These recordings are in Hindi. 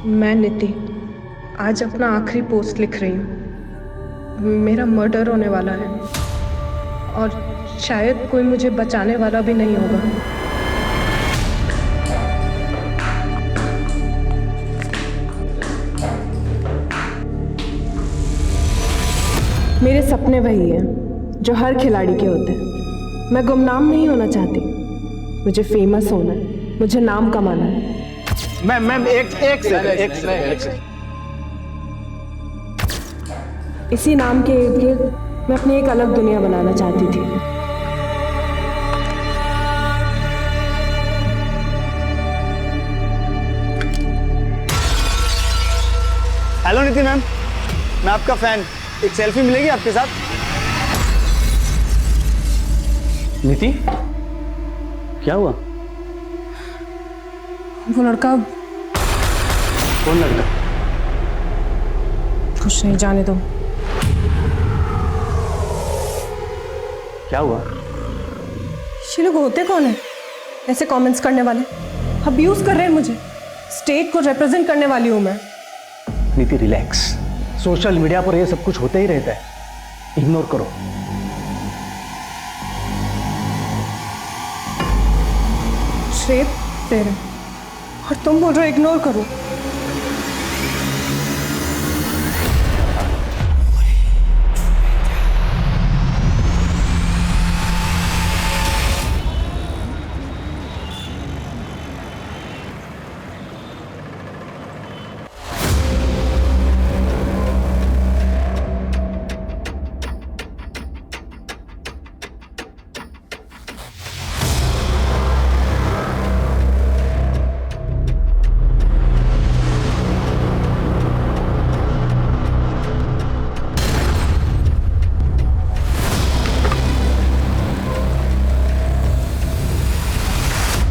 मैं नीति आज अपना आखिरी पोस्ट लिख रही हूँ। मेरा मर्डर होने वाला है और शायद कोई मुझे बचाने वाला भी नहीं होगा। मेरे सपने वही हैं जो हर खिलाड़ी के होते हैं। मैं गुमनाम नहीं होना चाहती, मुझे फेमस होना है, मुझे नाम कमाना है। मैम एक सेकंड। इसी नाम के इर्द गिर्द मैं अपनी एक अलग दुनिया बनाना चाहती थी। हेलो नीति मैम, मैं आपका फैन। एक सेल्फी मिलेगी आपके साथ? नीति, क्या हुआ? वो लड़का। कौन लड़का? कुछ नहीं, जाने दो। क्या हुआ? ये लोग होते कौन है ऐसे कमेंट्स करने वाले? अब्यूज कर रहे हैं मुझे। स्टेट को रिप्रेजेंट करने वाली हूं मैं। नीति रिलैक्स, सोशल मीडिया पर ये सब कुछ होते ही रहता है, इग्नोर करो। श्रेप दे रहे और तुम बोल रहे हो इग्नोर करो।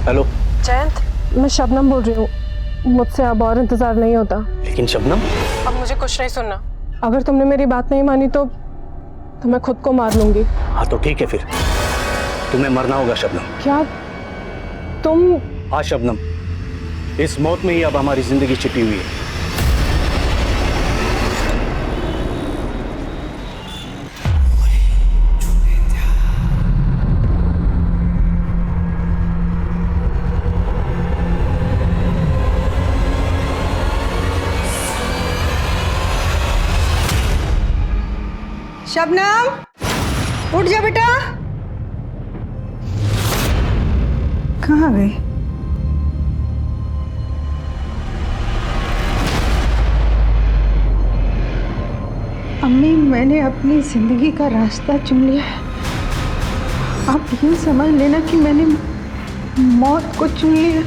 हेलो जयंत, मैं शबनम बोल रही हूँ। मुझसे अब और इंतजार नहीं होता। लेकिन शबनम, अब मुझे कुछ नहीं सुनना। अगर तुमने मेरी बात नहीं मानी तो मैं खुद को मार लूंगी। हाँ तो ठीक है, फिर तुम्हें मरना होगा शबनम। क्या तुम? हाँ शबनम, इस मौत में ही अब हमारी जिंदगी छिपी हुई है। शबनम, उठ जा बेटा। कहाँ गई? अम्मी, मैंने अपनी जिंदगी का रास्ता चुन लिया है। आप यूं समझ लेना कि मैंने मौत को चुन लिया।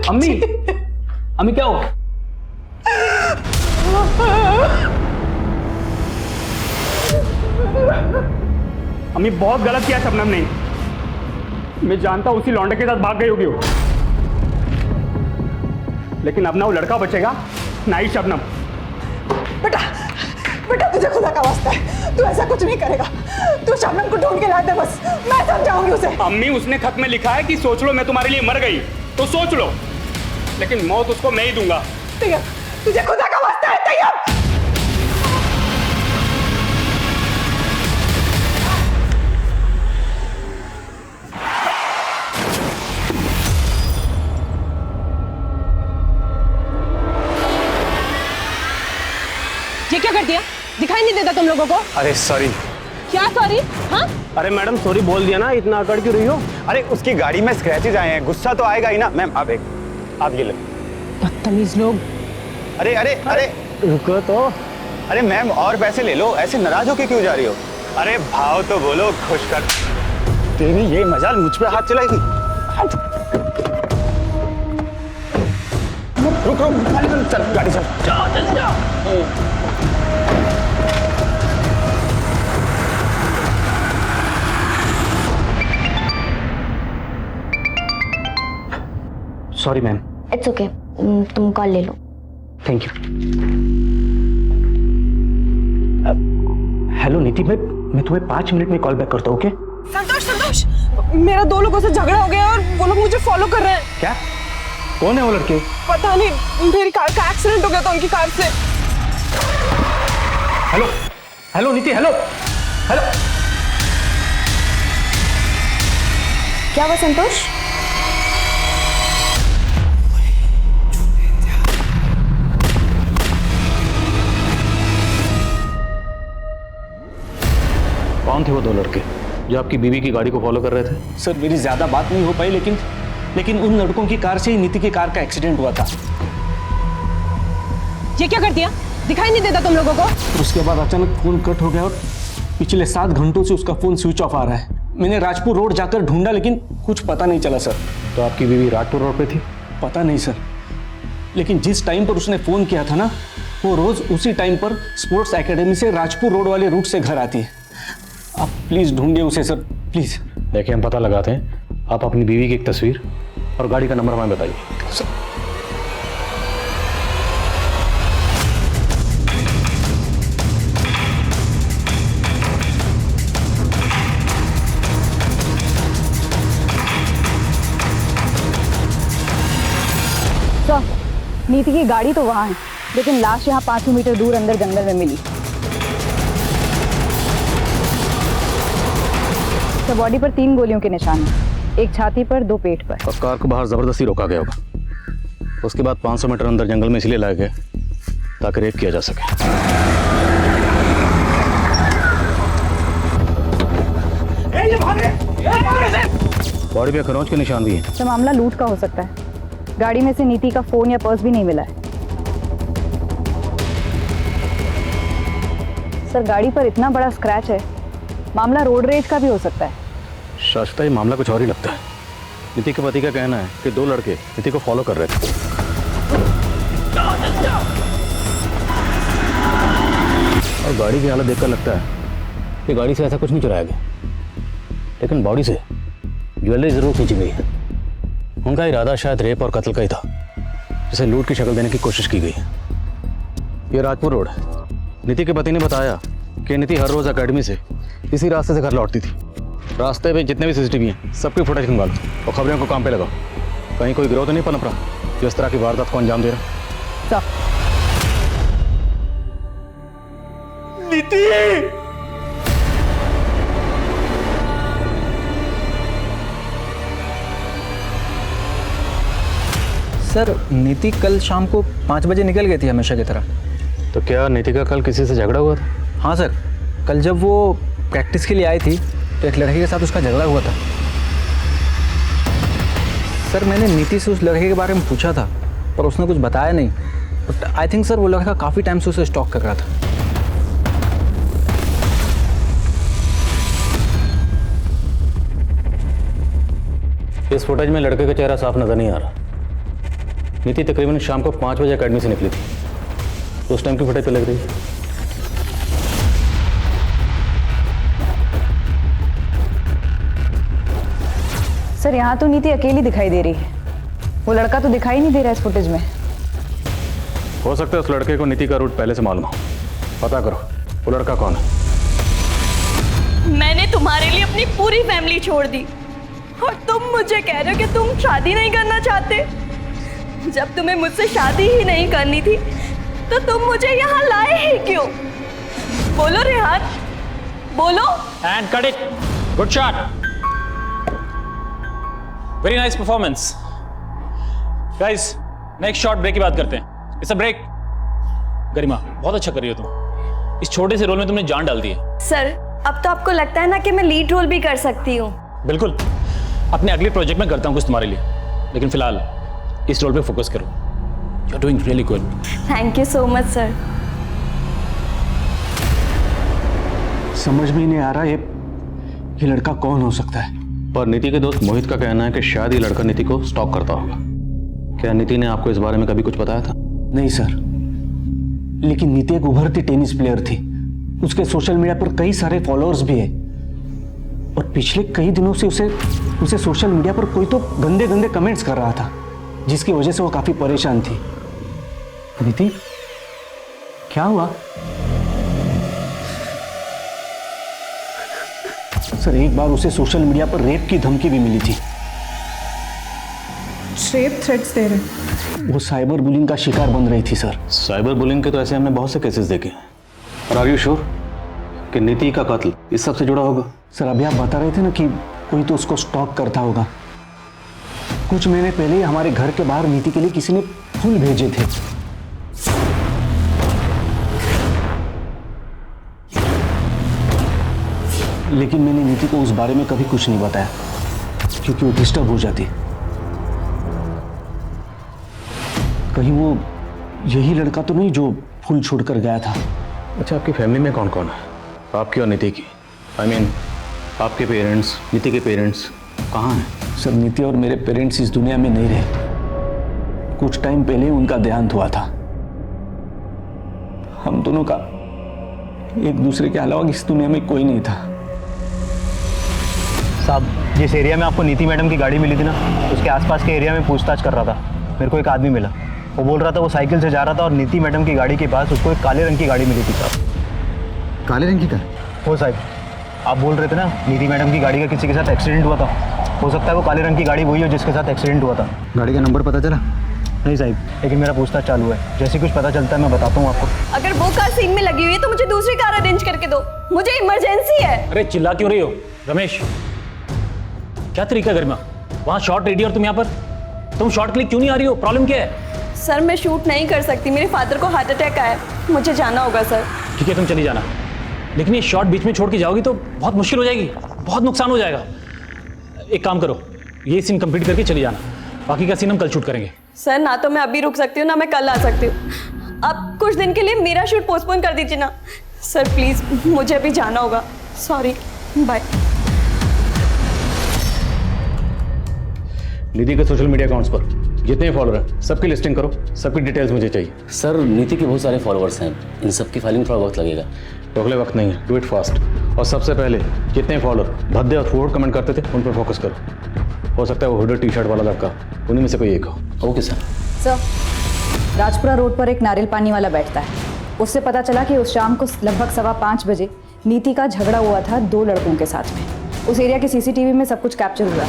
अम्मी, अम्मी क्या हो? अम्मी बहुत गलत किया शबनम ने। मैं जानता हूं उसी लौंडे के साथ भाग गई होगी वो, लेकिन अब ना वो लड़का बचेगा ना ही शबनम। बेटा, बेटा तुझे खुदा का वास्ता है, तू ऐसा कुछ नहीं करेगा। तू शबनम को ढूंढ के ला दे, बस मैं समझाऊंगी उसे। अम्मी, उसने खत में लिखा है कि सोच लो मैं तुम्हारे लिए मर गई तो सोच लो, लेकिन मौत उसको मैं ही दूंगा। तैयब, तुझे खुदा का वास्ता है तैयब। ये क्या कर दिया? दिखाई नहीं देता तुम लोगों को? अरे सॉरी। क्या सॉरी? हाँ? अरे मैडम सॉरी बोल दिया ना, इतना अकड़ क्यों रही हो? अरे उसकी गाड़ी में स्क्रैचेज आए हैं, गुस्सा तो आएगा ही ना। मैम आप ये लो। बदतमीज लोग। अरे अरे अरे रुको तो। अरे मैम और पैसे ले लो, ऐसे नाराज होके क्यों जा रही हो? अरे भाव तो बोलो, खुश कर। तेरी ये मजाल मुझ पे हाथ चलाएगी? रुक रुक, चल गाड़ी चल। जाओ जल्दी जाओ। Sorry ma'am. इट्स ओके, तुम कॉल ले लो। Thank you. हेलो नीति, मैं तुम्हें 5 मिनट में कॉल बैक करता हूँ, ओके? संतोष, मेरा 2 लोगों से झगड़ा हो गया और वो लोग मुझे फॉलो कर रहे हैं। क्या? कौन है वो लड़के? पता नहीं, मेरी कार का एक्सीडेंट हो गया था उनकी कार से। हेलो नीति, हेलो। क्या हुआ संतोष? कौन थे वो 2 लड़के जो आपकी बीवी की गाड़ी को फॉलो कर रहे थे? सर मेरी ज्यादा बात नहीं हो पाई, लेकिन उन लड़कों की कार से ही नीति की कार का एक्सीडेंट हुआ था। ये क्या कर दिया? दिखाई नहीं देता तुम लोगों को? और उसके बाद अचानक फोन कट हो गया और पिछले 7 घंटों से उसका फोन स्विच ऑफ आ रहा है। मैंने राजपुर रोड जाकर ढूंढा लेकिन कुछ पता नहीं चला सर। तो आपकी बीवी राजपुर रोड पे थी? पता नहीं सर, लेकिन जिस टाइम पर उसने फोन किया था ना, वो रोज उसी टाइम पर स्पोर्ट्स एकेडमी से राजपुर रोड वाले रूट से घर आती है। आप प्लीज ढूंढिए उसे सर, प्लीज। देखिए हम पता लगाते हैं, आप अपनी बीवी की एक तस्वीर और गाड़ी का नंबर हमें बताइए। सर नीति की गाड़ी तो वहाँ है, लेकिन लाश यहाँ 500 मीटर दूर अंदर जंगल में मिली। तो बॉडी पर 3 गोलियों के निशान हैं, एक छाती पर, 2 पेट पर। और कार को बाहर जबरदस्ती रोका गया होगा। उसके बाद 500 मीटर अंदर जंगल में इसलिए लाया गया ताकि रेप किया जा सके। बॉडी पे खरोंच के निशान भी हैं। तो मामला लूट का हो सकता है। गाड़ी में से नीति का फोन या पर्स भी नहीं मिला है। सर गाड़ी पर इतना बड़ा स्क्रैच है, मामला रोड रेज का भी हो सकता है। शाश्वता, ये मामला कुछ और ही लगता है। नीति के पति का कहना है कि 2 लड़के नीति को फॉलो कर रहे थे। और गाड़ी की हालत देखकर लगता है कि गाड़ी से ऐसा कुछ नहीं चुराया गया, लेकिन बॉडी से ज्वेलरी जरूर खींची गई है। उनका इरादा शायद रेप और कत्ल का ही था, जिसे लूट की शक्ल देने की कोशिश की गई है। ये राजपुर रोड है। नीति के पति ने बताया कि नीति हर रोज एकेडमी से इसी रास्ते से घर लौटती थी। रास्ते में जितने भी सीसीटीवी हैं सबकी फुटेज खंगालो और खबरों को काम पे लगाओ। कहीं कोई गिरोह तो नहीं पनप रहा जो इस तरह की वारदात को अंजाम दे रहा। नीति! सर नीति कल शाम को 5 बजे निकल गई थी हमेशा की तरह। तो क्या नीति का कल किसी से झगड़ा हुआ था? हाँ सर, कल जब वो प्रैक्टिस के लिए आई थी तो एक लड़के के साथ उसका झगड़ा हुआ था। सर मैंने नीति से उस लड़के के बारे में पूछा था पर उसने कुछ बताया नहीं। बट आई थिंक सर वो लड़का काफ़ी टाइम से उसे स्टॉक कर रहा था। इस फुटेज में लड़के का चेहरा साफ नजर नहीं आ रहा। नीति तकरीबन शाम को 5 बजे एकेडमी से निकली थी। उस टाइम की फुटेज पे लग रही है। सर यहाँ तो नीति अकेली दिखाई दे रही है, वो लड़का तो दिखाई नहीं दे रहा है इस फुटेज में। हो सकता है उस लड़के को नीति का रूट पहले से मालूम हो। पता करो वो लड़का कौन है। मैंने तुम्हारे लिए अपनी पूरी फैमिली छोड़ दी और तुम मुझे कह रहे हो कि तुम शादी नहीं करना चाहते। जब तुम्हें मुझसे शादी ही नहीं करनी थी तो तुम मुझे यहाँ लाए ही क्यों? बोलो रेहान, बोलो। And cut it, good shot, very nice performance. Guys next shot break की बात करते हैं। It's a break. गरिमा बहुत अच्छा कर रही हो तुम। इस छोटे से रोल में तुमने जान डाल दी है। सर अब तो आपको लगता है ना कि मैं लीड रोल भी कर सकती हूँ। बिल्कुल, अपने अगले प्रोजेक्ट में करता हूँ कुछ तुम्हारे लिए, लेकिन फिलहाल इस रोल पे फोकस करो। You are doing really good. Thank you so much sir. समझ में नहीं आ रहा ये लड़का कौन हो सकता है। पर नीति के दोस्त मोहित का कहना है कि शायद ये लड़का नीति को स्टॉक करता होगा। क्या नीति ने आपको इस बारे में कभी कुछ बताया था? नहीं सर, लेकिन नीति एक उभरती टेनिस प्लेयर थी। उसके सोशल मीडिया पर कई सारे फॉलोअर्स भी है और पिछले कई दिनों से उसे सोशल मीडिया पर कोई तो गंदे गंदे कमेंट्स कर रहा था, जिसकी वजह से वो काफी परेशान थी। नीति, क्या हुआ? सर, एक बार उसे सोशल मीडिया पर रेप की धमकी भी मिली थी। रेप थ्रेट्स दे रहे। वो साइबर बुलिंग का शिकार बन रही थी सर। साइबर बुलिंग के तो ऐसे हमने बहुत से केसेस देखे हैं। और आर यू श्योर कि नीति का कत्ल इस सब से जुड़ा होगा? सर, अभी आप बता रहे थे ना कि कोई तो उसको स्टॉक करता होगा। कुछ महीने पहले ही हमारे घर के बाहर नीति के लिए किसी ने फूल भेजे थे। लेकिन मैंने नीति को उस बारे में कभी कुछ नहीं बताया क्योंकि वो डिस्टर्ब हो जाती। कहीं वो यही लड़का तो नहीं जो फूल छोड़कर गया था? अच्छा, आपकी फैमिली में कौन कौन है? आपकी और नीति की। आई मीन आपके पेरेंट्स, नीति के पेरेंट्स कहाँ हैं? सर, नीति और मेरे पेरेंट्स इस दुनिया में नहीं रहे। कुछ टाइम पहले उनका देहांत हुआ था। हम दोनों का एक दूसरे के अलावा इस दुनिया में कोई नहीं था। साहब, जिस एरिया में आपको नीति मैडम की गाड़ी मिली थी ना, उसके आसपास के एरिया में पूछताछ कर रहा था। मेरे को एक आदमी मिला। वो बोल रहा था वो साइकिल से जा रहा था और नीति मैडम की गाड़ी के पास उसको एक काले रंग की गाड़ी मिली थी। साहब, काले रंग की कार? हो साहब, आप बोल रहे थे ना नीति मैडम की गाड़ी का किसी के साथ एक्सीडेंट हुआ था। हो सकता है वो काले रंग की गाड़ी वही हो जिसके साथ एक्सीडेंट हुआ था। गाड़ी का नंबर पता चला? नहीं साहब, लेकिन मेरा पूछताछ चालू है। जैसे कुछ पता चलता है मैं बताता हूँ आपको। अगर वो कार सीन में लगी हुई है तो मुझे दूसरी कार अरेंज करके दो, मुझे इमरजेंसी है। अरे चिल्ला क्यों रही हो रमेश? क्या तरीका है गरिमा? वहाँ शॉट रेडी और तुम यहाँ पर? तुम शॉट के लिए क्यों नहीं आ रही हो? प्रॉब्लम क्या है? सर, मैं शूट नहीं कर सकती, मेरे फादर को हार्ट अटैक आया, मुझे जाना होगा सर। ठीक है, तुम चली जाना, लेकिन ये शॉट बीच में छोड़ के जाओगी तो बहुत मुश्किल हो जाएगी, बहुत नुकसान हो जाएगा। एक काम करो, ये सीन कंप्लीट करके चली जाना, बाकी का सीन हम कल शूट करेंगे। सर, ना तो मैं अभी रुक सकती हूँ ना मैं कल आ सकती हूँ। आप कुछ दिन के लिए मेरा शूट पोस्टपोन कर दीजिए ना सर, प्लीज, मुझे अभी जाना होगा। Sorry, bye. नीति के सोशल मीडिया अकाउंट्स पर जितने फॉलोअर हैं सबकी लिस्टिंग करो, सबकी डिटेल्स मुझे चाहिए। सर, नीति के बहुत सारे फॉलोअर्स हैं, इन सब की फाइलिंग थोड़ा वक्त लगेगा। तो अगले वक्त नहीं है, डू इट फास्ट। और सबसे पहले जितने फॉलोअर भद्दे और फूड कमेंट करते थे उन पर फोकस करो। हो सकता है वो हुडी टी शर्ट वाला लड़का उन्हीं में से कोई एक हो। Okay sir. Sir, Rajpura road पर एक नारियल पानी वाला बैठता है। उससे पता चला कि उस शाम को लगभग 5:15 बजे नीति का झगड़ा हुआ था 2 लड़कों के साथ में। उस एरिया के सीसीटीवी में सब कुछ कैप्चर हुआ।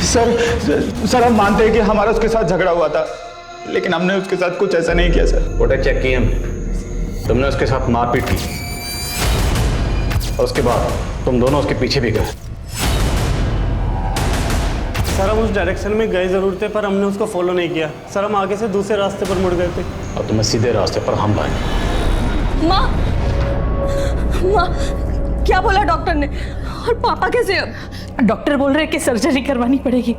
सर, हम मानते हैं कि हमारा उसके साथ झगड़ा हुआ था, लेकिन हमने उसके साथ कुछ ऐसा नहीं किया सर। फोटो चेक किए हमने, तुमने उसके साथ मारपीट की और उसके बाद तुम दोनों उसके पीछे भी गए। सर, हम उस डायरेक्शन में गए जरूर थे पर हमने उसको फॉलो नहीं किया। सर, हम आगे से दूसरे रास्ते पर मुड़ गए थे और तुम्हें सीधे रास्ते पर हम लाए। माँ, माँ, क्या बोला डॉक्टर ने? और पापा कैसे? डॉक्टर बोल रहे कि सर्जरी करवानी पड़ेगी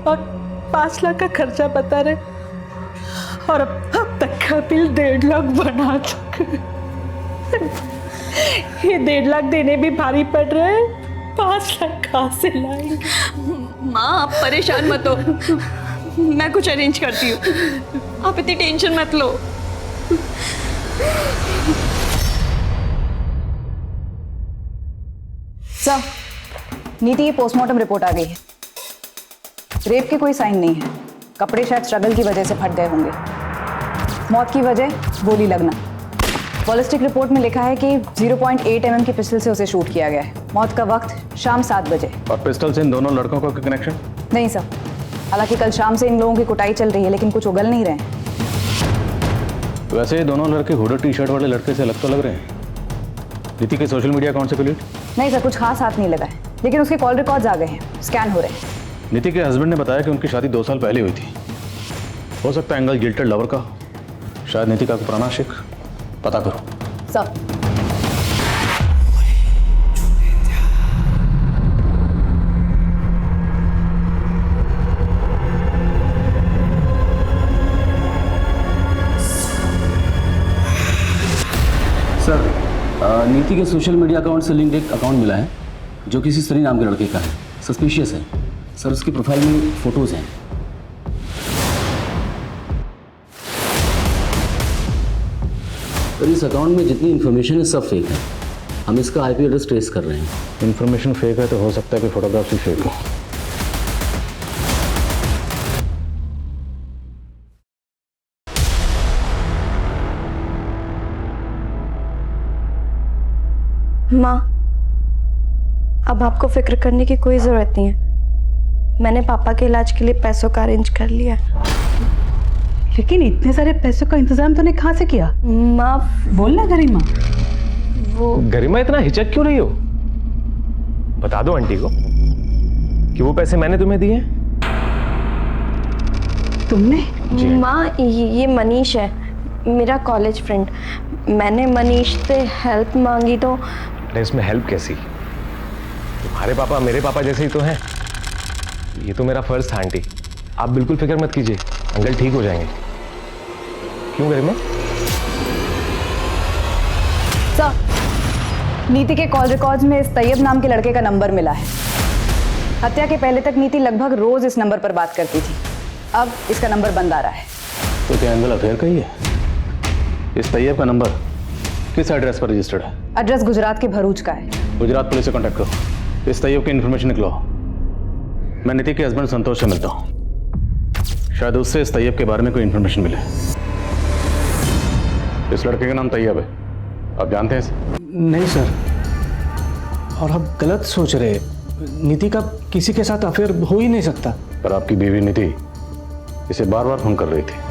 और 5 लाख का खर्चा बता रहे, और अब तक का बिल 1.5 लाख बना चुके। ये 1.5 लाख देने भी भारी पड़ रहे हैं, 5 लाख कहाँ से लाएंगे? माँ, आप परेशान मत हो, मैं कुछ अरेंज करती हूँ, आप इतनी टेंशन मत लो। सर, नीति की पोस्टमार्टम रिपोर्ट आ गई है। रेप के कोई साइन नहीं है, कपड़े शायद स्ट्रगल की वजह से फट गए होंगे। मौत की वजह गोली लगना। बॉलिस्टिक रिपोर्ट में लिखा है कि 0.8 mm की पिस्टल से उसे शूट किया गया है। मौत का वक्त शाम 7 बजे। और पिस्टल से इन दोनों लड़कों का कनेक्शन? नहीं सर, हालांकि कल शाम से इन लोगों की कुटाई चल रही है लेकिन कुछ उगल नहीं रहे हैं। वैसे ये दोनों लड़के हुडी टी शर्ट वाले लड़के से अलग तो लग रहे हैं। नीति के सोशल मीडिया अकाउंट से कोई लीड? नहीं सर, कुछ खास हाथ नहीं लगा है, लेकिन उसके कॉल रिकॉर्ड्स आ गए हैं, स्कैन हो रहे हैं। नीति के हस्बैंड ने बताया कि उनकी शादी 2 साल पहले हुई थी। हो सकता है एंगल गिल्टेड लवर का, शायद नीति का पुराना आशिक। पता करो सर। सर, नीति के सोशल मीडिया अकाउंट से लिंक्ड एक अकाउंट मिला है जो किसी सनी नाम के लड़के का है। सस्पिशियस है सर, उसकी प्रोफाइल में फोटोज हैं। सर, इस अकाउंट में जितनी इन्फॉर्मेशन है सब फेक है। हम इसका आईपी एड्रेस ट्रेस कर रहे हैं। इन्फॉर्मेशन फेक है तो हो सकता है कि फोटोग्राफ भी फेक हो। माँ, अब आपको फिक्र करने की कोई ज़रूरत नहीं है। मैंने पापा के इलाज के लिए पैसों का अरेंज कर लिया। लेकिन इतने सारे पैसों का इंतजाम तूने कहाँ से किया? माँ, बोलना गरिमा। वो गरिमा इतना हिचक क्यों रही हो? बता दो आंटी को कि वो पैसे मैंने तुम्हें दिए हैं। तुमने? माँ, ये मनीष है, मेरा कॉलेज फ्रेंड। मैंने मनीष से हेल्प मांगी तो। अरे इसमें हेल्प कैसी? तुम्हारे पापा मेरे पापा जैसे ही तो हैं। ये तो मेरा फर्ज था आंटी, आप बिल्कुल फिक्र मत कीजिए, अंकल ठीक हो जाएंगे। क्यों गरिमा? सर, नीति के कॉल रिकॉर्ड्स में इस तैयब नाम के लड़के का नंबर मिला है। हत्या के पहले तक नीति लगभग रोज इस नंबर पर बात करती थी। अब इसका नंबर बंद आ रहा है। तो क्या एंगल अफेयर का ही है? इस तैयब का नंबर किस एड्रेस पर रजिस्टर्ड है? एड्रेस गुजरात के भरूच का है। गुजरात पुलिस से कांटेक्ट करो, इस तैयब की इन्फॉर्मेशन निकलवाओ। मैं नीति के हस्बैंड संतोष से मिलता हूँ, शायद उससे इस तैयब के बारे में कोई इन्फॉर्मेशन मिले। इस लड़के का नाम तैयब है, आप जानते हैं इसे? नहीं सर, और आप गलत सोच रहे हैं। नीति का किसी के साथ अफेयर हो ही नहीं सकता। पर आपकी बीवी नीति इसे बार बार फोन कर रही थी।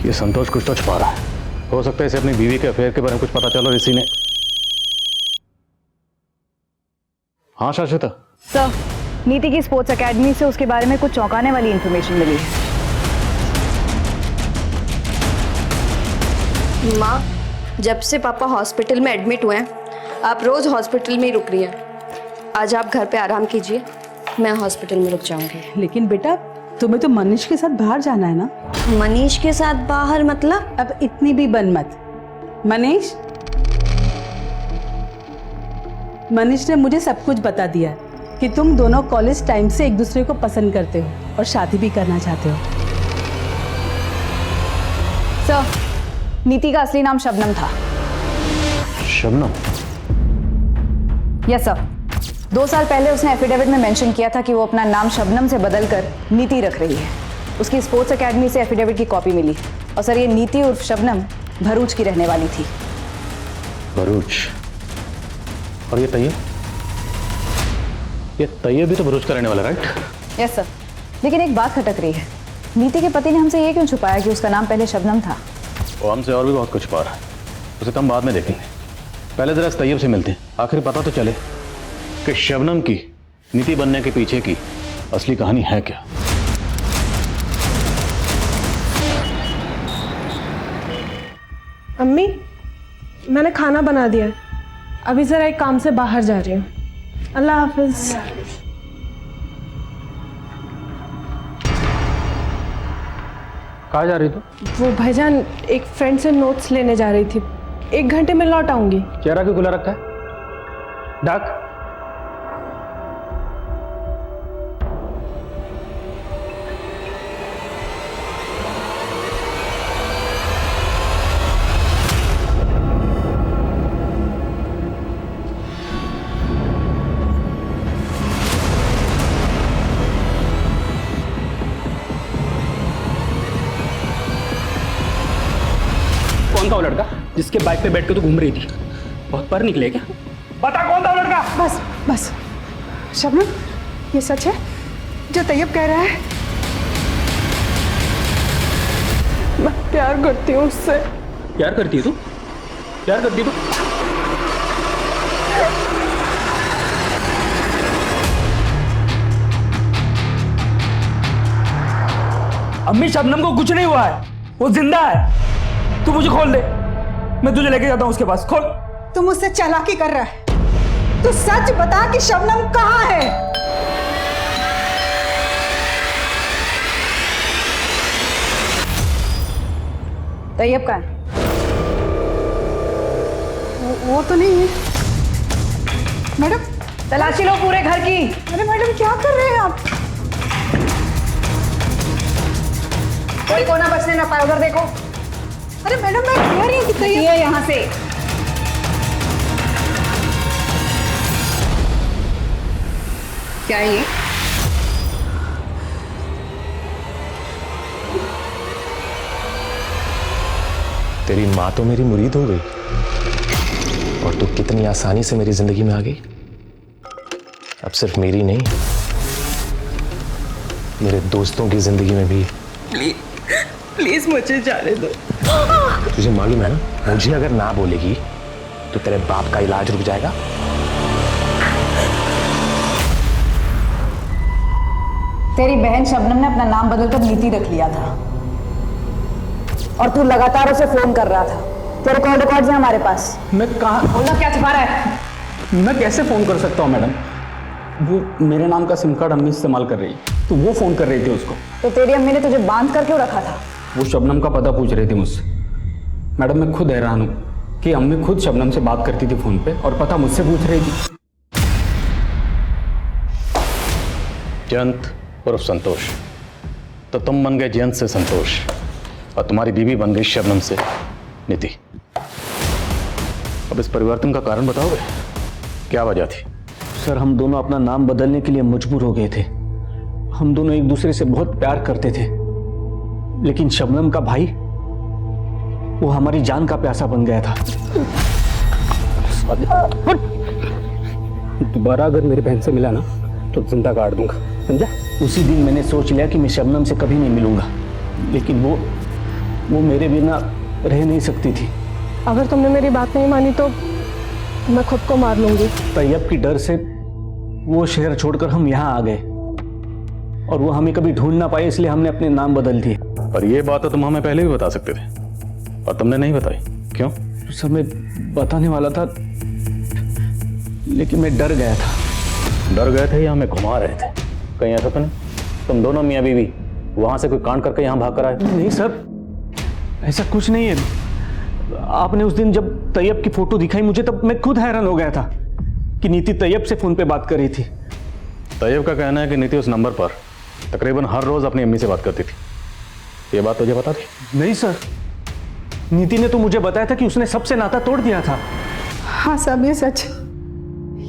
ये संतोष कुछ तो छुपा रहा है। हो सकता है इसे अपनी बीवी के अफेयर के बारे में कुछ पता चला और इसी ने। हाँ शाश्वता। सर, नीति की स्पोर्ट्स एकेडमी से उसके बारे में कुछ चौंकाने वाली इंफॉर्मेशन मिली है। माँ, जब से पापा हॉस्पिटल में एडमिट हुए हैं, आप रोज हॉस्पिटल में ही रुक रही हैं। आज आप घर पे आराम कीजिए, मैं हॉस्पिटल में रुक जाऊंगी। लेकिन बेटा, तुम्हें तो मनीष के साथ बाहर जाना है ना? मनीष के साथ बाहर मतलब? अब इतनी भी बन मत। मनीष ने मुझे सब कुछ बता दिया कि तुम दोनों कॉलेज टाइम से एक दूसरे को पसंद करते हो और शादी भी करना चाहते हो। सर, नीति का असली नाम शबनम था। शबनम? यस सर, 2 साल पहले उसने एफिडेविट में मेंशन किया था कि वो अपना नाम शबनम से बदलकर नीति रख रही है। उसकी स्पोर्ट्स एकेडमी से एफिडेविट की कॉपी मिली। और सर, ये नीति उर्फ शबनम भरूच की रहने वाली थी। भरूच? और ये तैयब? ये तैयब भी तो भरूच का रहने वाला, राइट? यस सर, लेकिन एक बात खटक रही है। नीति के पति ने हमसे ये क्यों छुपाया कि उसका नाम पहले शबनम था? वो हमसे और भी बहुत कुछ छुपा रहा है, उसे तो हम बाद में देखेंगे। पहले जरा इस तैयब से मिलते हैं, आखिर पता तो चले कि शबनम की नीति बनने के पीछे की असली कहानी है क्या। अम्मी, मैंने खाना बना दिया है, अभी ज़रा एक काम से बाहर जा रही हूँ। अल्लाह हाफिज। कहाँ जा रही तू? वो भाईजान, एक फ्रेंड से नोट्स लेने जा रही थी, 1 घंटे में लौट आऊंगी। चेहरा क्यों खुला रखा है? डाक? कौन था वो लड़का जिसके बाइक पे बैठ के तू घूम रही थी? बहुत पर निकले क्या? बता कौन था वो लड़का? बस बस शबनम, ये सच है जो तैयब कह रहा है? मैं प्यार करती हूँ उससे। प्यार करती है तू? प्यार करती है तू? अम्मी, शबनम को कुछ नहीं हुआ है, वो जिंदा है। तू मुझे खोल दे, मैं तुझे लेके जाता हूँ उसके पास। खोल। तू मुझसे चालाकी कर रहा है। तू सच बता कि शबनम कहाँ है? तैयब कहाँ है? वो तो नहीं है। मैडम, तलाशी लो पूरे घर की। अरे मैडम, क्या कर रहे हैं आप? कोई कोना बचने ना पाए, उधर देखो। अरे मैडम, मैं कह रही हूँ कि तैयब यहाँ से। क्या है ये? तेरी माँ तो मेरी मुरीद हो गई और तू कितनी आसानी से मेरी जिंदगी में आ गई। अब सिर्फ मेरी नहीं, मेरे दोस्तों की जिंदगी में भी। प्लीज मुझे जाने दो। तुझे मालूम है ना, मुझे अगर ना बोलेगी तो तेरे बाप का इलाज रुक जाएगा। तेरी बहन शबनम ने अपना नाम बदलकर नीति रख लिया था और तू लगातार उसे फोन कर रहा था। तेरे कॉल रिकॉर्ड्स हैं हमारे पास। मैं कहाँ? बोलना क्या छिपा रहा है? मैं कैसे फ़ोन कर सकता हूँ मैडम? वो मेरे नाम का सिम कार्ड अम्मी इस्तेमाल कर रही है, तो वो फ़ोन कर रही थी उसको। तो तेरी अम्मी ने तुझे बांध कर क्यों रखा था? वो शबनम का पता पूछ रही थी मुझसे। मैडम मैं खुद हैरान हूँ कि अम्मी खुद शबनम से बात करती थी फ़ोन पे और पता मुझसे पूछ रही थी। जयंत उर्फ संतोष, तो तुम बन गए जयंत से संतोष और तुम्हारी बीवी बन गई शबनम से नीति। अब इस परिवर्तन का कारण बताओगे, क्या वजह थी? सर हम दोनों अपना नाम बदलने के लिए मजबूर हो गए थे। हम दोनों एक दूसरे से बहुत प्यार करते थे, लेकिन शबनम का भाई वो हमारी जान का प्यासा बन गया था। दोबारा अगर मेरी बहन से मिला ना तो जिंदा काट दूंगा, समझा? उसी दिन मैंने सोच लिया कि मैं शबनम से कभी नहीं मिलूंगा, लेकिन वो मेरे बिना रह नहीं सकती थी। अगर तुमने मेरी बात नहीं मानी तो मैं खुद को मार लूंगी। तैयब की डर से वो शहर छोड़कर हम यहाँ आ गए और वो हमें कभी ढूंढ ना पाए, इसलिए हमने अपने नाम बदल दिए। पर ये बात तो तुम हमें पहले भी बता सकते थे और तुमने नहीं बताई, क्यों? सर मैं बताने वाला था, लेकिन मैं डर गया था। डर गए थे या हमें घुमा रहे थे? कहीं ऐसा तो नहीं तुम दोनों मियाँ बीवी वहां से कोई कांड करके यहाँ भाग कर आए? नहीं सर, ऐसा कुछ नहीं है। आपने उस दिन जब तैयब की फोटो दिखाई मुझे, तब मैं खुद हैरान हो गया था कि नीति तैयब से फोन पे बात कर रही थी। तैयब का कहना है कि नीति उस नंबर पर तकरीबन हर रोज अपनी अम्मी से बात करती थी। ये बात तुझे पता थी? नहीं सर, नीति ने तो मुझे बताया था कि उसने सबसे नाता तोड़ दिया था। हाँ साहब ये सच,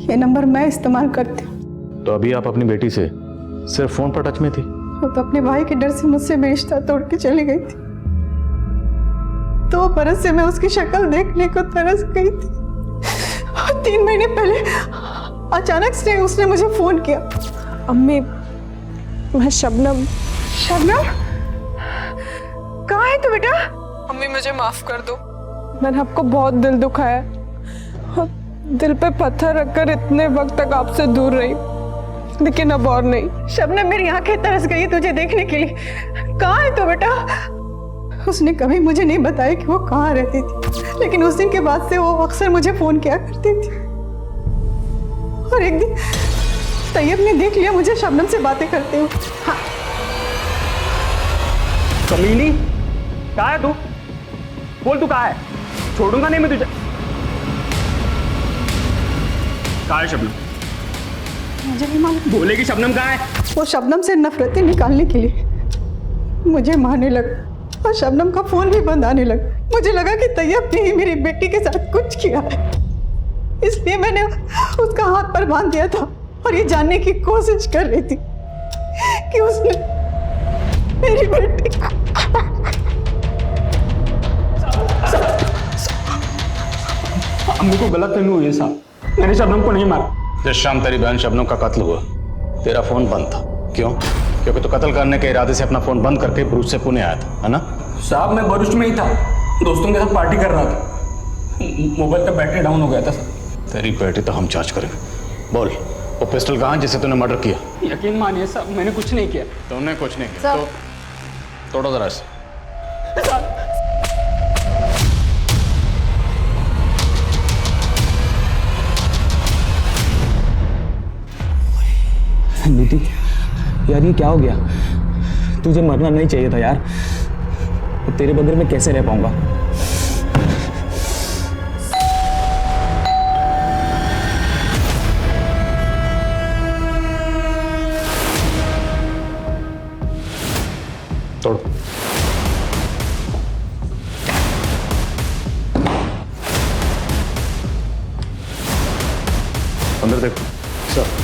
ये नंबर मैं इस्तेमाल करती हूँ। तो अभी आप अपनी बेटी से सिर्फ फोन पर टच में थी? वो तो अपने भाई के डर से मुझसे भी रिश्ता तोड़ के चली गई थी। 2 बरस से मैं उसकी शक्ल देखने को तरस गई थी। 3 महीने पहले अचानक से उसने मुझे फोन किया। अम्मी, मैं शबनम। शबनम कहाँ है तू बेटा? अम्मी मुझे माफ कर दो, मैंने आपको बहुत दिल दुखाया और दिल पे पत्थर रखकर इतने वक्त तक आपसे दूर रही, लेकिन अब और नहीं। शबनम मेरी आंखें तरस गई तुझे देखने के लिए। कहाँ है तू बेटा? उसने कभी मुझे नहीं बताया कि वो कहाँ रहती थी, लेकिन उस दिन के बाद से वो अक्सर मुझे फोन किया करती थी। और एक दिन तैयब ने देख लिया मुझे शबनम से बातें करते हुए। हाँ। कमीनी, कहाँ है तू? बोल तू कहाँ है? छोड़ूंगा नहीं मैं तुझे। कहाँ है शबनम? मुझे नहीं मालूम। बोलेगी शबनम कहाँ है? वो शबनम से नफरतें निकालने के लिए मुझे मारने लगा और शबनम का फोन भी बंद आने लगा। मुझे लगा कि तैयब ने ही मेरी बेटी के साथ कुछ किया है, इसलिए मैंने उसका हाथ पर बांध दिया था और ये जानने की कोशिश कर रही थी कि उसने मेरी बेटी अम्मी को गलतफहमी हुई है साहब, मैंने शबनम को नहीं मारा। जिस शाम तेरी बहन शबनम का कत्ल हुआ तेरा फोन बंद था, क्यों? क्योंकि तू कत्ल करने के इरादे से अपना फोन बंद करके भरूच से पुणे आया था, है ना? साहब मैं भरूच में ही था, दोस्तों के साथ पार्टी कर रहा था। मोबाइल का बैटरी डाउन हो गया था सर। तेरी बेटी तो हम जांच करेंगे। बोल, वो पिस्टल कहाँ है जिसे तूने मर्डर किया? यकीन मानिए साहब मैंने कुछ नहीं किया। तुमने कुछ नहीं किया तो तोड़ो जरा इसे। नीति यार ये क्या हो गया? तुझे मरना नहीं चाहिए था यार, तेरे बगैर मैं कैसे रह पाऊंगा? तोड़। अंदर देखो सर।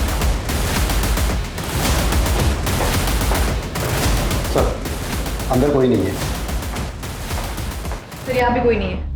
सर अंदर कोई नहीं है। सर यहाँ भी कोई नहीं है।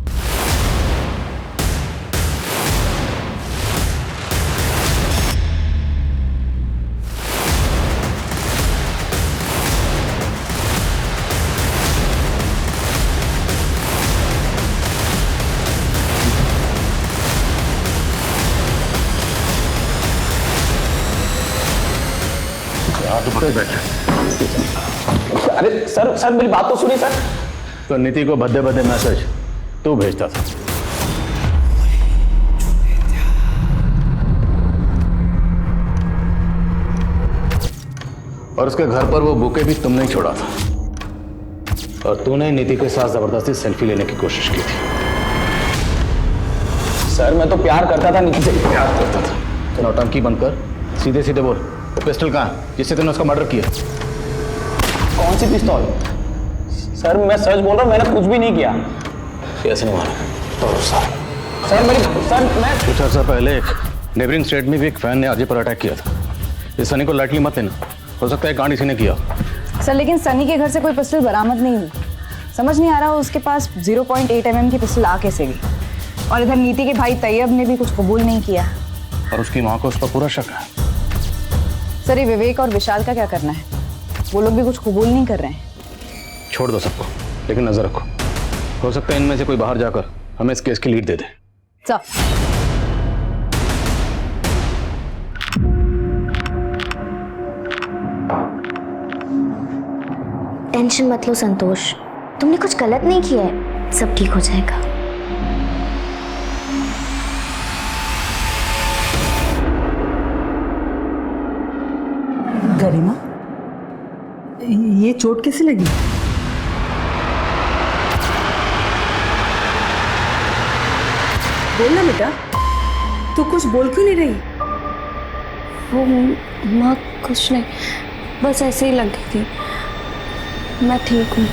अरे सर मेरी बात तो सुनिए सर। तो नीति को भद्दे भद्दे मैसेज तू भेजता था और उसके घर पर वो बुके भी तुमने ही छोड़ा था और तूने नीति के साथ जबरदस्ती सेल्फी लेने की कोशिश की थी। सर मैं तो प्यार करता था नीति से। प्यार करता था तो नौटंकी बनकर सीधे सीधे बोल, वो पिस्टल कहाँ है जिससे तूने उसका मर्डर किया? कौन सी पिस्तौल? सर मैं सच बोल रहा हूँ, मैंने कुछ भी नहीं किया। कैसे नहीं मारा? तो सर मैं कुछ अर्सा पहले एक नेबरिंग स्टेट में भी एक फैन ने आरजे पर अटैक किया था। इस सनी को लाइटली मत लेना, हो सकता है कांड इसी ने किया। सर लेकिन सनी के घर से कोई पिस्टल बरामद नहीं हुई। समझ नहीं आ रहा उसके पास 0.8 mm की पिस्टल आ कैसे गई। और इधर नीति के भाई तैयब ने भी कुछ कबूल नहीं किया और उसकी माँ को उस पर पूरा शक है। सर ये विवेक और विशाल का क्या करना है? वो लोग भी कुछ कबूल नहीं कर रहे हैं। छोड़ दो सबको, लेकिन नजर रखो, हो सकता है इनमें से कोई बाहर जाकर हमें इस केस की लीड दे दे। सर टेंशन मत लो संतोष, तुमने कुछ गलत नहीं किया है, सब ठीक हो जाएगा। गरिमा, ये चोट कैसे लगी? बोल ना बेटा, तू कुछ बोल क्यों नहीं रही? वो माँ कुछ नहीं, बस ऐसे ही लग गई थी, मैं ठीक हूँ।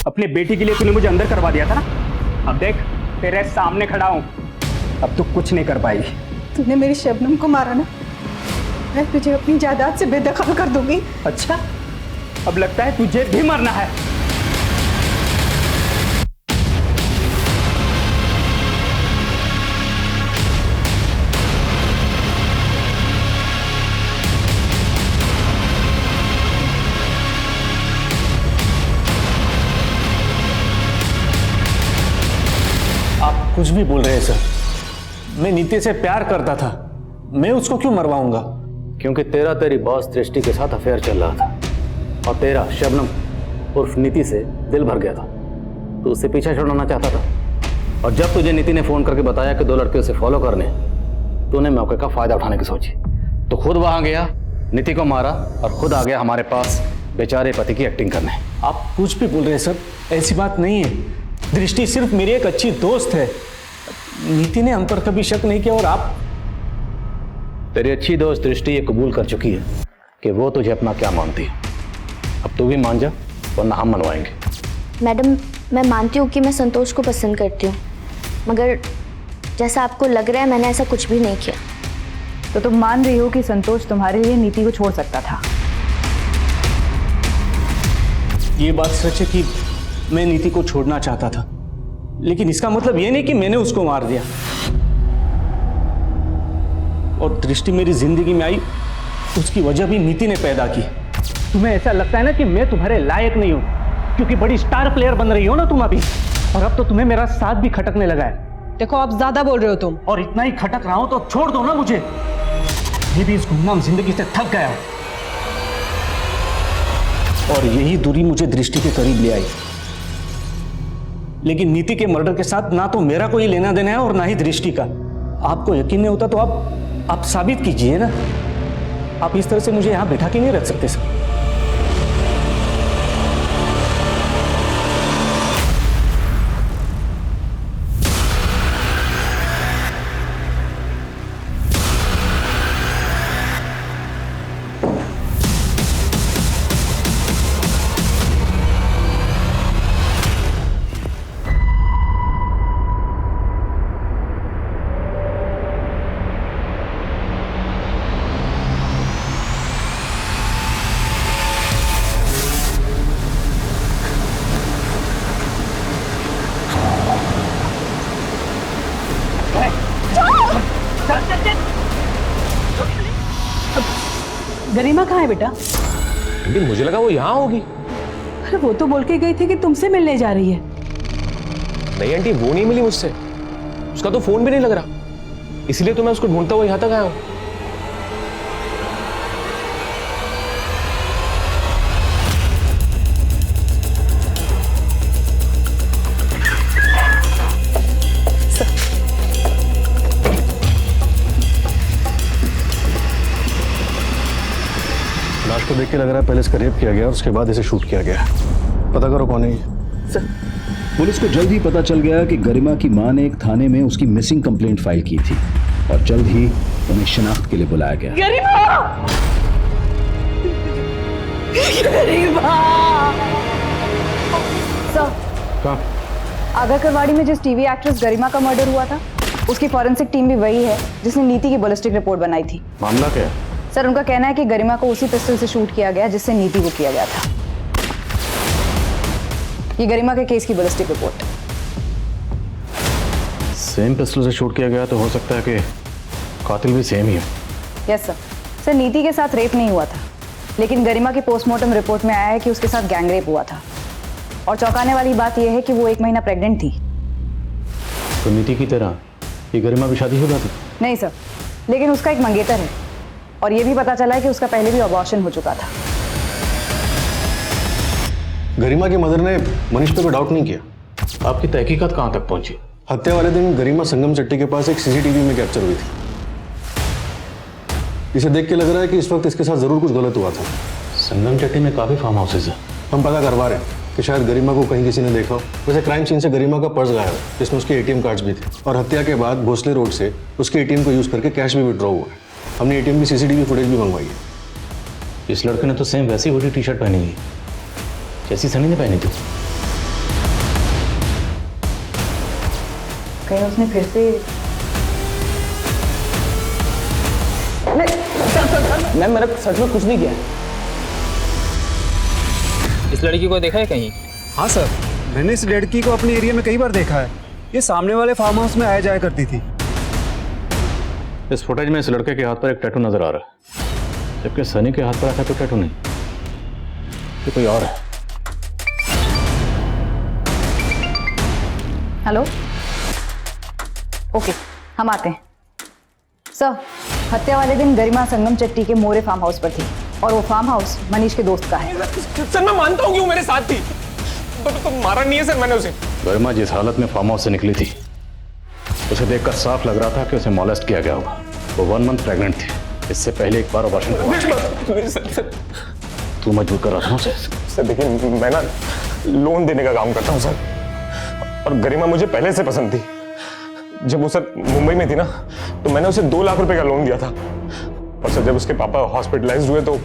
अपने बेटी के लिए तूने मुझे अंदर करवा दिया था ना, अब देख तेरे सामने खड़ा हूं, अब तू कुछ नहीं कर पाएगी। तूने मेरी शबनम को मारा ना, मैं तुझे अपनी जायदाद से बेदखल कर दूंगी। अच्छा, अब लगता है तुझे भी मरना है। आप कुछ भी बोल रहे हैं सर, मैं नीति से प्यार करता था, मैं उसको क्यों मरवाऊंगा? क्योंकि तेरा तेरी बॉस दृष्टि के साथ अफेयर चल रहा था और तेरा शबनम उर्फ नीति से दिल भर गया था। तू उससे पीछा छुड़ाना चाहता था और जब तुझे नीति ने फोन करके बताया कि 2 लड़के उसे फॉलो करने, तूने मौके का फायदा उठाने की सोची, तो खुद वहां गया, नीति को मारा और खुद आ गया हमारे पास बेचारे पति की एक्टिंग करने। आप कुछ भी बोल रहे हैं सर, ऐसी बात नहीं है। दृष्टि सिर्फ मेरी एक अच्छी दोस्त है, नीति ने हम पर कभी शक नहीं किया। और आप, तेरी अच्छी दोस्त दृष्टि ये कबूल कर चुकी है कि वो तुझे अपना क्या मानती है। अब तू भी मान जा, वरना हम मनवाएंगे। मैडम, मैं मानती हूँ कि मैं संतोष को पसंद करती हूँ, मगर जैसा आपको लग रहा है मैंने ऐसा कुछ भी नहीं किया। तो तुम मान रही हो कि संतोष तुम्हारे लिए नीति को छोड़ सकता था? ये बात सच है कि मैं नीति को छोड़ना चाहता था, लेकिन इसका मतलब ये नहीं कि मैंने उसको मार दिया। और दृष्टि मेरी जिंदगी में आई, उसकी वजह भी नीति ने पैदा की। तुम्हें ऐसा लगता है ना कि मैं तुम्हारे लायक नहीं हूं, क्योंकि बड़ी स्टार प्लेयर बन रही हो ना तुम अभी, और अब तो तुम्हें मेरा साथ भी खटकने लगा है। देखो आप ज्यादा बोल रहे हो तुम। और इतना ही खटक रहा हूं तो छोड़ दो ना मुझे, ये भी इस गुमनाम जिंदगी से थक गया हूं। और यही दूरी मुझे दृष्टि के करीब ले आई। लेकिन नीति के मर्डर के साथ ना तो मेरा कोई लेना देना है और ना ही दृष्टि का। आपको यकीन नहीं होता तो आप साबित कीजिए ना। आप इस तरह से मुझे यहां बैठा के नहीं रख सकते सर। गरिमा कहाँ है बेटा? आंटी मुझे लगा वो यहाँ होगी। अरे वो तो बोल के गई थी कि तुमसे मिलने जा रही है। नहीं आंटी, वो नहीं मिली मुझसे, उसका तो फोन भी नहीं लग रहा, इसलिए तो मैं उसको ढूंढता हुआ यहाँ तक आया हूँ। लाश को देख के लग रहा है पहले इसका रेप किया गया और उसके बाद इसे शूट किया गया। पता करो कौन है ये। पुलिस को जल्द ही पता चल गया कि गरिमा की मां ने एक थाने में उसकी मिसिंग कंप्लेंट फाइल की थी और जल्द ही उन्हें शिनाख्त के लिए बुलाया गया। सर, आगरकरवाड़ी में जिस टीवी एक्ट्रेस गरिमा का मर्डर हुआ था, उसकी फॉरेंसिक टीम भी वही है जिसने नीति की बैलिस्टिक रिपोर्ट बनाई थी। मामला क्या है? सर, उनका कहना है कि गरिमा को उसी पिस्टल से शूट किया गया जिससे नीति को किया गया था। ये गरिमा के केस की बैलिस्टिक रिपोर्ट। सेम पिस्टल से शूट किया गया तो हो सकता है कि कातिल भी सेम ही हो। Yes sir. सर, नीति के साथ रेप नहीं हुआ था, लेकिन गरिमा की पोस्टमार्टम रिपोर्ट में आया है कि उसके साथ गैंग रेप हुआ था। और चौंकाने वाली बात यह है कि वो 1 महीना प्रेग्नेंट थी। तो नीति की तरह ये गरिमा भी शादीशुदा थी? नहीं सर, लेकिन उसका एक मंगेतर है और ये भी पता चला है कि उसका पहले भी अबॉर्शन हो चुका था। गरिमा की मदर ने मनीष पे कोई डाउट नहीं किया। आपकी तहकीकात कहाँ तक पहुंची? हत्या वाले दिन गरिमा संगम चट्टी के पास एक सीसीटीवी में कैप्चर हुई थी। इसे देख के लग रहा है कि इस वक्त इसके साथ जरूर कुछ गलत हुआ था। संगम चट्टी में काफी फार्म हाउसेज है। हम पता करवा रहे हैं कि शायद गरिमा को कहीं किसी ने देखा हो। वैसे क्राइम सीन से गरिमा का पर्स गायब है जिसमें उसके एटीएम कार्ड्स भी थे और हत्या के बाद भोसले रोड से उसके एटीएम को यूज करके कैश भी विड्रॉ हुआ है। हमने एटीएम की सीसीटीवी फुटेज भी मंगवाई है। इस लड़के ने तो सेम वैसी वोटी टी शर्ट पहनी है जैसी सनी ने पहनी थी। कहीं उसने फिर से मैम मैंने सच में कुछ नहीं किया। इस लड़की को देखा है कहीं? हाँ सर, मैंने इस लड़की को अपने एरिया में कई बार देखा है। ये सामने वाले फार्म हाउस में आया जाया करती थी। इस फुटेज में इस लड़के के हाथ पर एक टैटू नजर आ रहा है, जबकि सनी के हाथ पर ऐसा कोई टैटू नहीं। ये कोई और है। हेलो, ओके, हम आते हैं। सर, हत्या वाले दिन गरिमा संगम चट्टी के मोरे फार्म हाउस पर थी और वो फार्म हाउस मनीष के दोस्त का है। सर मैं मानता हूँ कि वो मेरे साथ थी, तो मारा नहीं है सर मैंने उसे। गरिमा जिस हालत में फार्म हाउस से निकली थी उसे देखकर साफ लग रहा था कि उसे मॉलेस्ट किया गया होगा। वो 1 मंथ प्रेग्नेंट थी। इससे पहले एक बार अबॉर्शन करवाया। तू मजबूर कर रहा था उसे। सर देखिए, मैं ना लोन देने का काम करता हूँ सर, और गरिमा मुझे पहले से पसंद थी। जब वो सर मुंबई में थी ना, तो मैंने उसे 2 लाख रुपए का लोन दिया था, और सर जब उसके पापा हॉस्पिटलाइज्ड हुए तो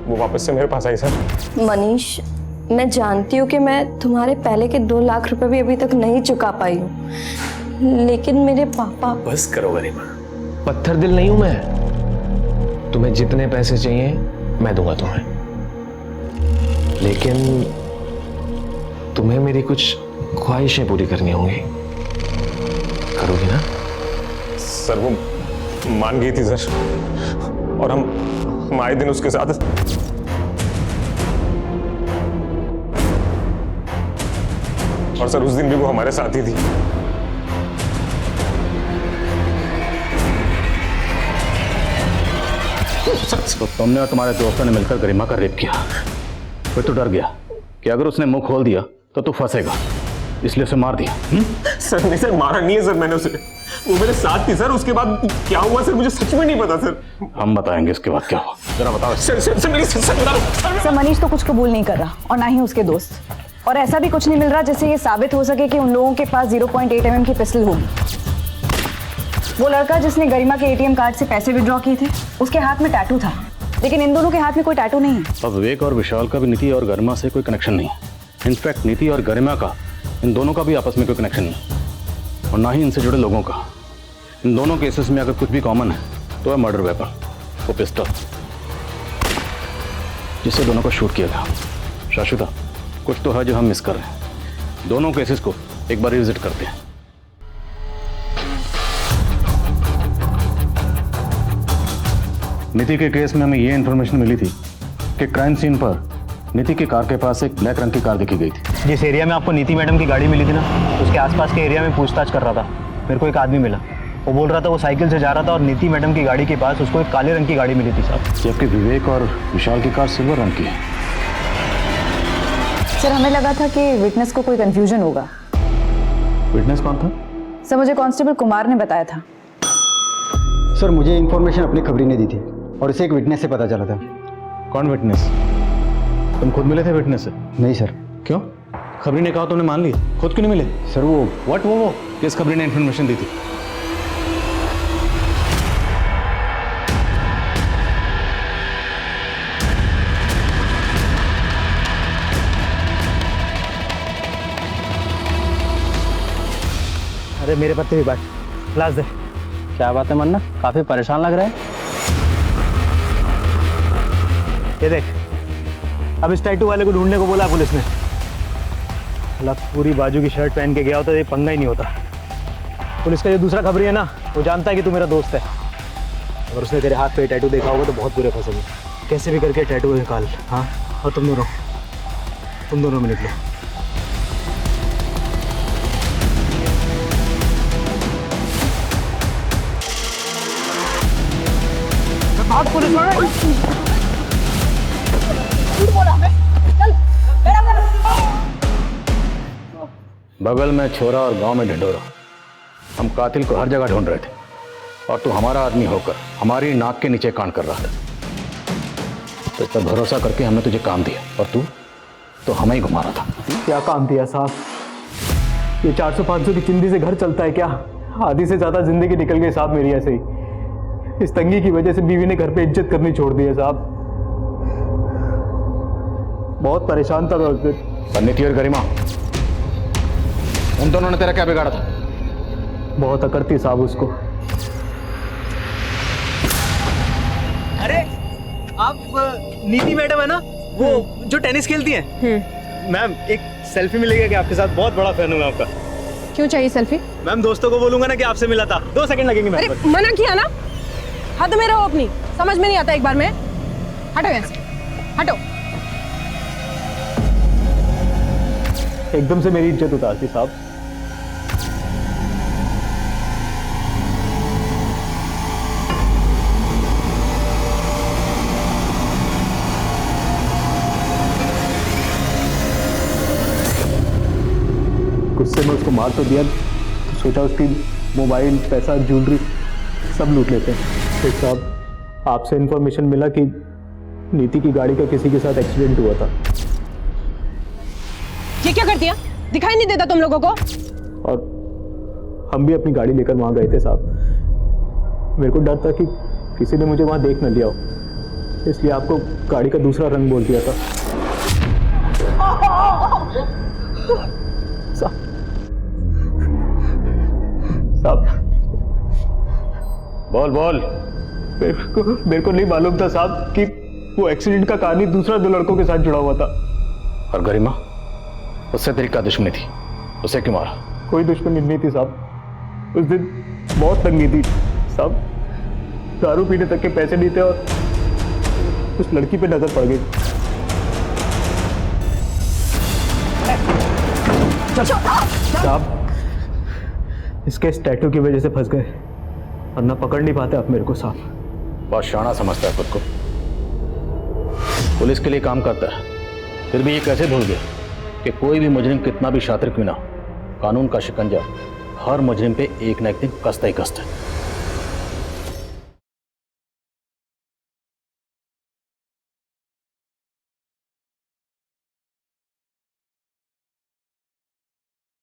वो वापस से मेरे पास आई सर। मनीष, मैं जानती हूँ कि मैं तुम्हारे पहले के 2 लाख रुपए भी अभी तक नहीं चुका पाई हूँ, लेकिन मेरे पापा। बस करो गरिमा, पत्थर दिल नहीं हूं मैं। तुम्हें जितने पैसे चाहिए मैं दूंगा तुम्हें, लेकिन तुम्हें मेरी कुछ ख्वाहिशें पूरी करनी होंगी। करोगी ना? सर वो मान गई थी सर, और हम आए दिन उसके साथ। और सर उस दिन भी वो हमारे साथ ही थी। तो तुमने और तुम्हारे दोस्तों ने मिलकर गरिमा का रेप किया। फिर तो डर गया कि अगर उसने मुंह खोल दिया तो तू फंसेगा, इसलिए उसे मार दिया। सर नहीं सर, मारा नहीं है सर मैंने उसे, वो मेरे साथ थी सर। उसके बाद क्या हुआ सर मुझे सच में नहीं पता सर। हम बताएंगे इसके बाद क्या हुआ, जरा बताओ। सर, मनीष तो कुछ कबूल नहीं कर रहा और ना ही उसके दोस्त, और ऐसा भी कुछ नहीं मिल रहा जिससे ये साबित हो सके कि उन लोगों के पास 0.8 mm की पिस्टल होगी। वो लड़का जिसने गरिमा के एटीएम कार्ड से पैसे विड्रॉ किए थे, उसके हाथ में टैटू था, लेकिन इन दोनों के हाथ में कोई टैटू नहीं है। अब विवेक और विशाल का भी नीति और गरिमा से कोई कनेक्शन नहीं है। इनफैक्ट नीति और गरिमा का, इन दोनों का भी आपस में कोई कनेक्शन नहीं, और ना ही इनसे जुड़े लोगों का। इन दोनों केसेस में अगर कुछ भी कॉमन है तो है मर्डर वेपन, वो पिस्टल जिससे दोनों को शूट किया गया। शाश्वता, कुछ तो है जो हम मिस कर रहे हैं। दोनों केसेस को एक बार रिविजिट करते हैं। नीति के केस में हमें ये इन्फॉर्मेशन मिली थी कि क्राइम सीन पर नीति की कार के पास एक ब्लैक रंग की कार देखी गई थी। जिस एरिया में आपको नीति मैडम की गाड़ी मिली थी ना, उसके आसपास के एरिया में पूछताछ कर रहा था। मेरे को एक आदमी मिला, वो बोल रहा था वो साइकिल से जा रहा था और नीति मैडम की गाड़ी के पास उसको एक काले रंग की गाड़ी मिली थी साहब। जबकि विवेक और विशाल की कार सिल्वर रंग की है। सर हमें लगा था कि विटनेस को कोई कंफ्यूजन होगा। विटनेस कौन था? सर मुझे कांस्टेबल कुमार ने बताया था। सर मुझे इन्फॉर्मेशन अपनी खबरी ने दी थी और इसे एक विटनेस से पता चला था। कौन विटनेस? तुम खुद मिले थे विटनेस से? नहीं सर। क्यों? खबरी ने कहा तुमने मान ली, खुद क्यों नहीं मिले? सर वो किस खबरी ने इन्फॉर्मेशन दी थी? अरे मेरे पत्ते भी बांट, क्लास दे। क्या बात है मन्ना, काफी परेशान लग रहा है। ये देख, अब इस टैटू वाले को ढूंढने को बोला पुलिस ने। मतलब पूरी बाजू की शर्ट पहन के गया होता तो ये पंगा ही नहीं होता। पुलिस का जो दूसरा खबरी है ना, वो जानता है कि तू मेरा दोस्त है। अगर उसने तेरे हाथ पे टैटू देखा होगा तो बहुत बुरे फंसोगे। कैसे भी करके टैटू निकाल। हाँ, और तुम दोनों में निकलो। पुलिस बगल में छोरा और गांव में ढिंढोरा। हम कातिल को हर जगह ढूंढ रहे थे और तू हमारा आदमी होकर हमारी नाक के नीचे कांड कर रहा था। तो इस पर भरोसा करके हमने तुझे काम दिया और तू तो हमें ही घुमा रहा था। क्या काम दिया साहब? ये 400-500 की चिंदी से घर चलता है क्या? आधी से ज्यादा जिंदगी निकल गई साहब मेरी ऐसे ही। इस तंगी की वजह से बीवी ने घर पे इज्जत करनी छोड़ दी है साहब। बहुत परेशान था मैं उस दिन। नीति और गरिमा, उन दोनों ने तेरा क्या बिगाड़ा था? बहुत अकड़ थी साहब उसको। अरे आप नीति मैडम है ना, वो जो टेनिस खेलती हैं? मैम एक सेल्फी मिलेगा क्या आपके साथ? बहुत बड़ा फैन हूँ मैं आपका। क्यों चाहिए सेल्फी? मैम दोस्तों को बोलूंगा ना कि आपसे मिला था। 2 सेकंड लगेंगे मैम। अरे मना किया ना, हद में रहो अपनी। समझ में नहीं आता एक बार में। हटो यहाँ से, हटो। एकदम से मेरी इज्जत उतारती साहब। गुस्से में उसको मार तो दिया, तो सोचा उसकी मोबाइल, पैसा, ज्वेलरी सब लूट लेते हैं। फिर साहब आपसे इन्फॉर्मेशन मिला कि नीति की गाड़ी का किसी के साथ एक्सीडेंट हुआ था। ये क्या कर दिया? दिखाई नहीं देता तुम लोगों को? और हम भी अपनी गाड़ी लेकर वहां गए थे साहब। मेरे को डर था कि किसी ने मुझे वहां देख न लिया हो, इसलिए आपको गाड़ी का दूसरा रंग बोल दिया था। साहब बोल। मेरे को नहीं मालूम था साहब कि वो एक्सीडेंट का कहानी दूसरा 2 लड़कों के साथ जुड़ा हुआ था। और गरिमा, उससे तेरी क्या दुश्मनी थी? उसे क्यों मारा? कोई दुश्मनी नहीं थी साहब। उस दिन बहुत तंगी थी साहब, दारू पीने तक के पैसे नहीं थे और उस लड़की पे नजर पड़ गई। साहब इसके स्टैटू की वजह से फंस गए, वरना पकड़ नहीं पाते आप मेरे को साहब। बहुत शाना समझता है खुद को, पुलिस के लिए काम करता है, फिर भी ये कैसे भूल गया कि कोई भी मुजरिम कितना भी शातिर क्यों ना हो, कानून का शिकंजा हर मुजरिम पे एक न एक दिन कसता ही कसता है।